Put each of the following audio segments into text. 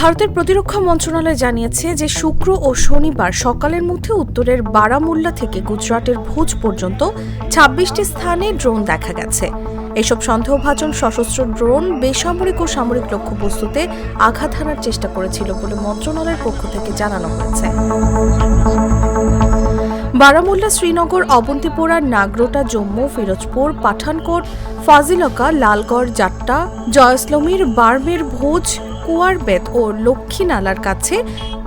ভারতের প্রতিরক্ষা মন্ত্রণালয় জানিয়েছে যে শুক্র ও শনিবার সকালের মধ্যে উত্তরের বারামুল্লা থেকে গুজরাটের ভুজ পর্যন্ত ২৬টি স্থানে ড্রোন দেখা গেছে। এসব সন্দেহভাজন সশস্ত্র ড্রোন বেসামরিক ও সামরিক লক্ষ্যবস্তুতে আঘাত হানার চেষ্টা করেছিল বলে মন্ত্রণালয়ের পক্ষ থেকে জানানো হয়েছে। বারামুল্লা, শ্রীনগর, অবন্তিপোরা, নাগরোটা, জম্মু, ফিরোজপুর, পাঠানকোট, ফাজিলকা, লালগড়, জাট্টা, জয়সলমীর, বার্মের, ভোজ, কুয়ারবেত ও লক্ষ্মীনালার কাছে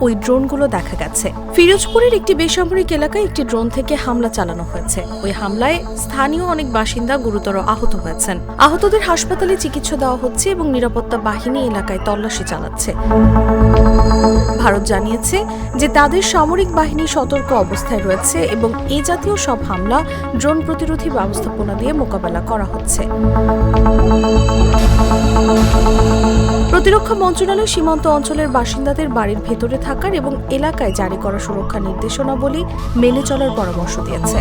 ওই ড্রোনগুলো দেখা গেছে। ফিরোজপুরের একটি বেসামরিক এলাকায় একটি ড্রোন থেকে হামলা চালানো হয়েছে। ওই হামলায় স্থানীয় অনেক বাসিন্দা গুরুতর আহত হয়েছেন। আহতদের হাসপাতালে চিকিৎসা দেওয়া হচ্ছে এবং নিরাপত্তা বাহিনী এলাকায় তল্লাশি চালাচ্ছে। ভারত জানিয়েছে যে তাদের সামরিক বাহিনী সতর্ক অবস্থায় রয়েছে এবং এ জাতীয় সব হামলা ড্রোন প্রতিরোধী ব্যবস্থাপনা দিয়ে মোকাবেলা করা হচ্ছে। প্রতিরক্ষা মন্ত্রণালয় সীমান্ত অঞ্চলের বাসিন্দাদের বাড়ির ভেতরে থাকার এবং এলাকায় জারি করা সুরক্ষা নির্দেশনাবলী মেনে চলার পরামর্শ দিয়েছে।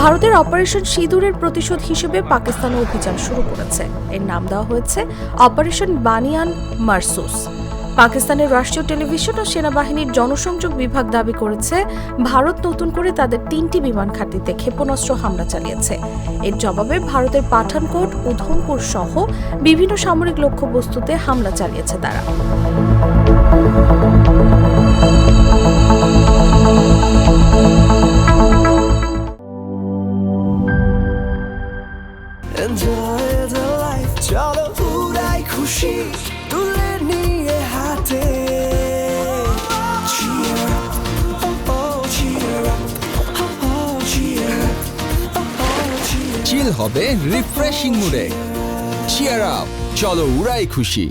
ভারতের অপারেশন সিঁদুরের প্রতিশোধ হিসেবে পাকিস্তান অভিযান শুরু করেছে। এর নাম দেওয়া হয়েছে অপারেশন বানিয়ান মারসুস। পাকিস্তানের রাষ্ট্রীয় টেলিভিশন ও সেনাবাহিনীর জনসংযোগ বিভাগ দাবি করেছে ভারত নতুন করে তাদের ৩টি বিমান ঘাঁটিতে ক্ষেপণাস্ত্র হামলা চালিয়েছে। এর জবাবে ভারতের পাঠানকোট, উধমপুর সহ বিভিন্ন সামরিক লক্ষ্যবস্তুতে হামলা চালিয়েছে তারা। চিল হবে রিফ্রেশিং মুডে। চিয়ার আপ, চলো উড়াই খুশি।